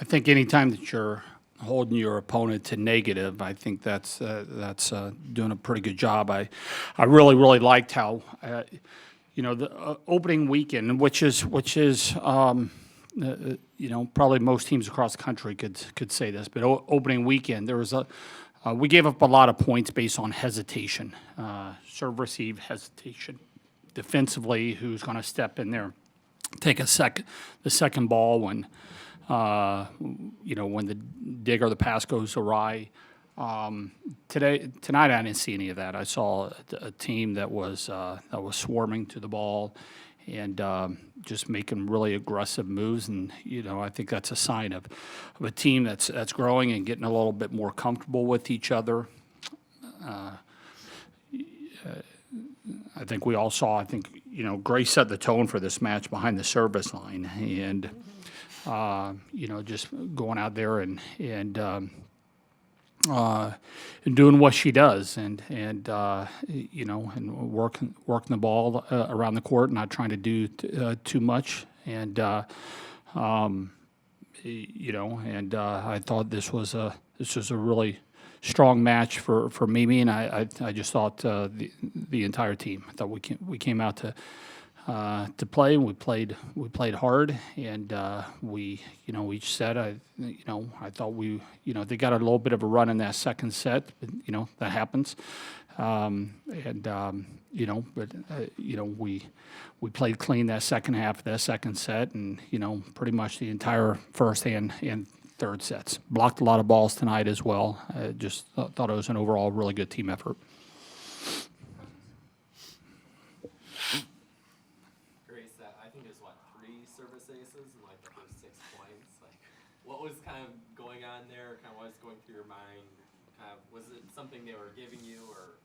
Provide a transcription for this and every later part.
I think anytime that you're holding your opponent to negative, I think that's doing a pretty good job. I really liked how the opening weekend, which is probably most teams across the country could say this, but opening weekend there was we gave up a lot of points based on hesitation, serve receive hesitation. Defensively, who's going to step in there, take the second ball when when the dig or the pass goes awry. Tonight I didn't see any of that. I saw a team that was swarming to the ball and just making really aggressive moves, and I think that's a sign of a team that's growing and getting a little bit more comfortable with each other. I think we all saw. I think Grace set the tone for this match behind the service line, and just going out there and doing what she does, and working the ball around the court, not trying to do too much, and I thought this was a really strong match for Mimi, and I just thought the entire team. I thought we came out to play, and we played hard, and we each set. I thought they got a little bit of a run in that second set, but that happens, we played clean that second half of that second set, and pretty much the entire first and third sets. Blocked a lot of balls tonight as well. I just thought it was an overall really good team effort. I think there's 3 service aces in the first 6 points. What was kind of going on there? Kind of what was going through your mind? Was it something they were giving you, or?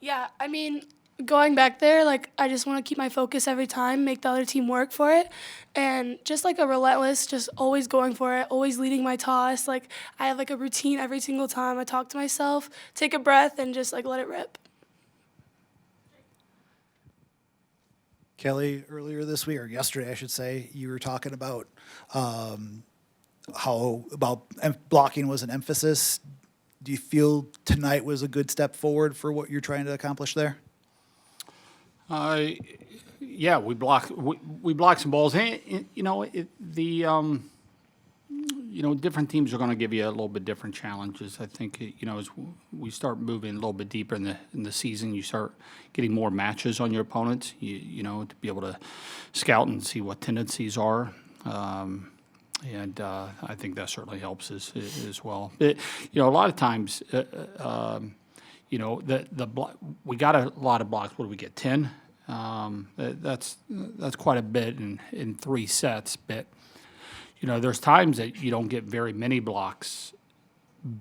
Yeah, I mean, going back there, I just want to keep my focus every time, make the other team work for it, and just a relentless, just always going for it, always leading my toss. I have a routine every single time. I talk to myself, take a breath, and just let it rip. Kelly, earlier this week, or yesterday, I should say, you were talking about how blocking was an emphasis. Do you feel tonight was a good step forward for what you're trying to accomplish there? Yeah, we blocked some balls. Different teams are going to give you a little bit different challenges. I think as we start moving a little bit deeper in the season, you start getting more matches on your opponents. To be able to scout and see what tendencies are. And I think that certainly helps as well. But, a lot of times, we got a lot of blocks. What do we get? 10. That's quite a bit in 3 sets. But there's times that you don't get very many blocks,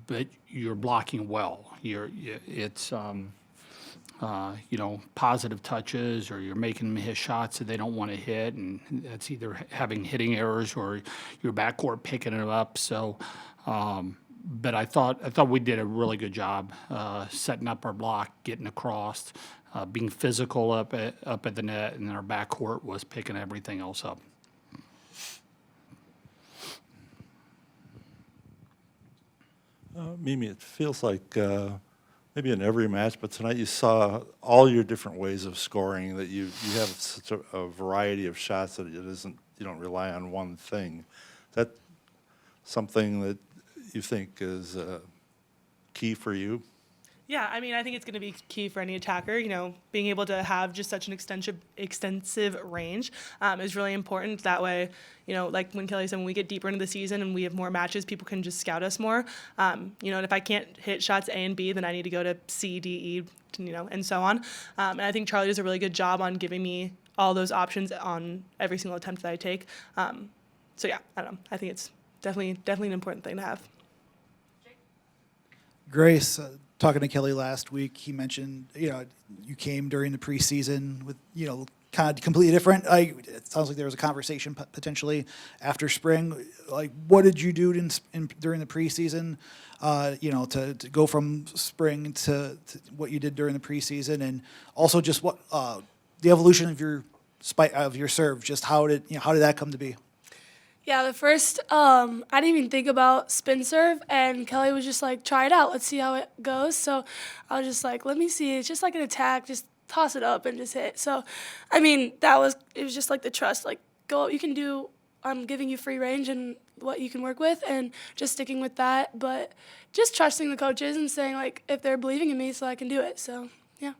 but you're blocking well. It's positive touches, or you're making them hit shots that they don't want to hit, and that's either having hitting errors or your backcourt picking it up. So, but I thought we did a really good job setting up our block, getting across, being physical up at the net, and then our backcourt was picking everything else up. Mimi, it feels like maybe in every match, but tonight you saw all your different ways of scoring, that you have such a variety of shots that you don't rely on one thing. Is that something that you think is key for you? Yeah, I mean, I think it's going to be key for any attacker. Being able to have just such an extensive range is really important. That way, like when Kelly said, when we get deeper into the season and we have more matches, people can just scout us more. And if I can't hit shots A and B, then I need to go to C, D, E, and so on. And I think Charlie does a really good job on giving me all those options on every single attempt that I take. So yeah, I don't know. I think it's definitely an important thing to have. Grace, talking to Kelly last week, he mentioned, you came during the preseason with, kind of completely different. It sounds like there was a conversation potentially after spring. What did you do during the preseason, to go from spring to what you did during the preseason, and also just what the evolution of your serve, just how did that come to be? Yeah, the first, I didn't even think about spin serve, and Kelly was just like, try it out, let's see how it goes. So I was just like, let me see, it's just like an attack, just toss it up and just hit. So, I mean, it was just like the trust, like, go, you can do, I'm giving you free range and what you can work with, and just sticking with that, but just trusting the coaches and saying, like, if they're believing in me, so I can do it. So, yeah.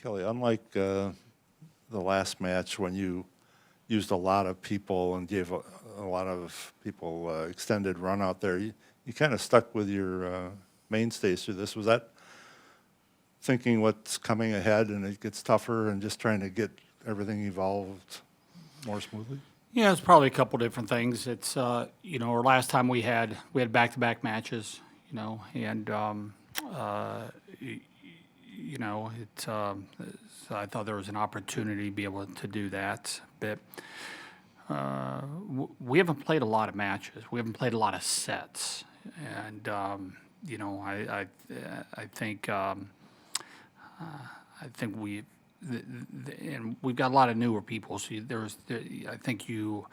Kelly, unlike the last match when you used a lot of people and gave a lot of people extended run out there, you kind of stuck with your mainstays through this. Was that thinking what's coming ahead and it gets tougher and just trying to get everything evolved more smoothly? Yeah, it's probably a couple different things. It's our last time we had back-to-back matches, and so I thought there was an opportunity to be able to do that. But we haven't played a lot of matches. We haven't played a lot of sets, and I think and we've got a lot of newer people. So I think you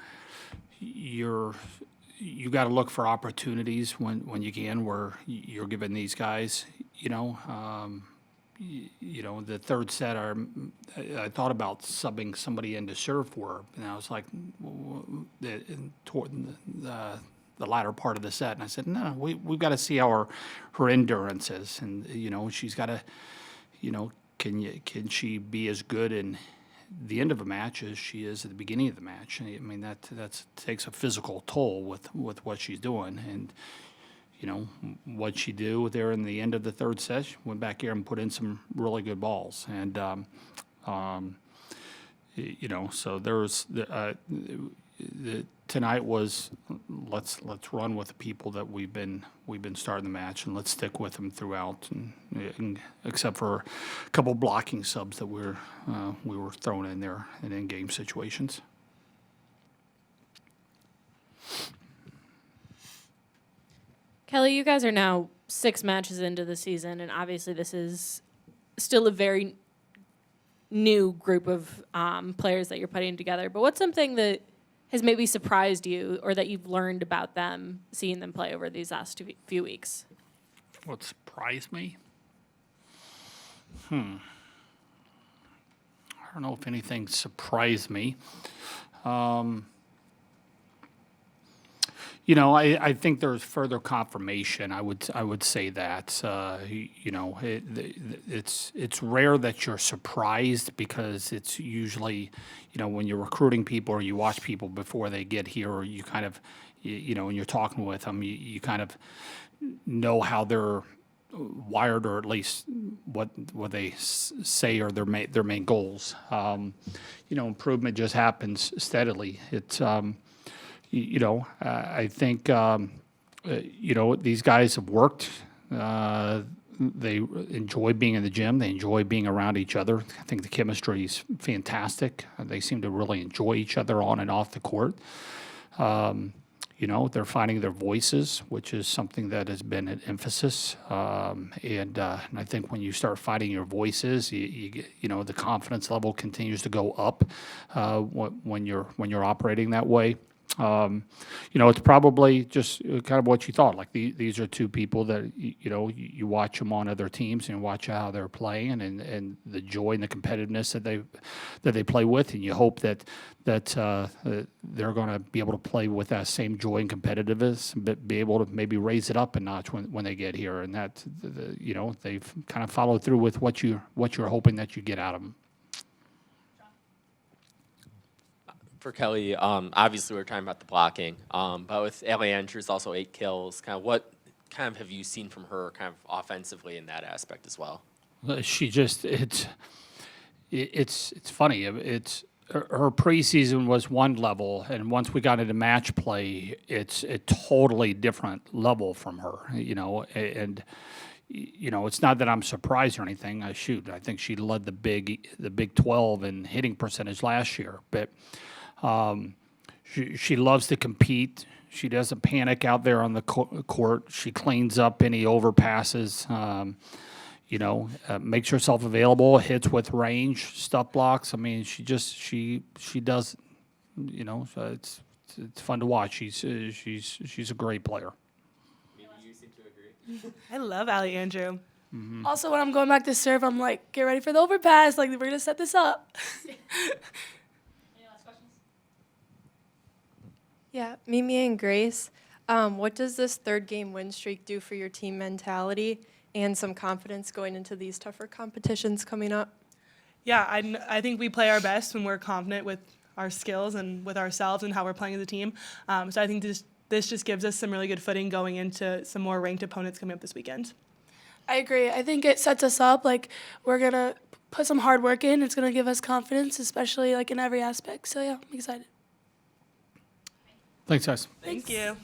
got to look for opportunities when you can, where you're giving these guys, the third set, I thought about subbing somebody in to serve for her, and I was like, toward the latter part of the set, and I said, no, we've got to see how her endurance is, and she's got to, can she be as good in the end of a match as she is at the beginning of the match? I mean, that takes a physical toll with what she's doing, and what she do there in the end of the third set, she went back here and put in some really good balls, and so there's tonight was let's run with the people that we've been starting the match, and let's stick with them throughout, and except for a couple blocking subs that we were throwing in there in game situations. Kelly, you guys are now 6 matches into the season, and obviously this is still a very new group of players that you're putting together. But what's something that has maybe surprised you or that you've learned about them, seeing them play over these last few weeks? What surprised me? I don't know if anything surprised me. I think there's further confirmation. I would say that it's rare that you're surprised, because it's usually when you're recruiting people or you watch people before they get here, or you kind of when you're talking with them, you kind of know how they're wired, or at least what they say are their main goals. Improvement just happens steadily. It's I think, these guys have worked. They enjoy being in the gym. They enjoy being around each other. I think the chemistry is fantastic. They seem to really enjoy each other on and off the court. They're finding their voices, which is something that has been an emphasis. And I think when you start finding your voices, the confidence level continues to go up when you're operating that way. It's probably just kind of what you thought. Like these are two people that you watch them on other teams and watch how they're playing, and the joy and the competitiveness that they play with, and you hope that they're going to be able to play with that same joy and competitiveness, but be able to maybe raise it up a notch when they get here, and that they've kind of followed through with what you're hoping that you get out of them. For Kelly, obviously we're talking about the blocking, but with Allie Andrews also 8 kills. Kind of what have you seen from her kind of offensively in that aspect as well? She just it's funny. It's her preseason was one level, and once we got into match play, it's a totally different level from her. And it's not that I'm surprised or anything. I think she led the Big 12 in hitting percentage last year, but. She loves to compete. She doesn't panic out there on the court. She cleans up any overpasses. makes herself available, hits with range, stuff blocks. I mean, she does, so it's fun to watch. She's a great player. Maybe you seem to agree. I love Allie Andrew. Also, when I'm going back to serve, I'm like, get ready for the overpass. Like, we're going to set this up. Yeah, Mimi and Grace, what does this third game win streak do for your team mentality and some confidence going into these tougher competitions coming up? Yeah, I think we play our best when we're confident with our skills and with ourselves and how we're playing as a team. So I think this just gives us some really good footing going into some more ranked opponents coming up this weekend. I agree. I think it sets us up. Like, we're going to put some hard work in. It's going to give us confidence, especially, like, in every aspect. So, yeah, I'm excited. Thanks, guys. Thank you.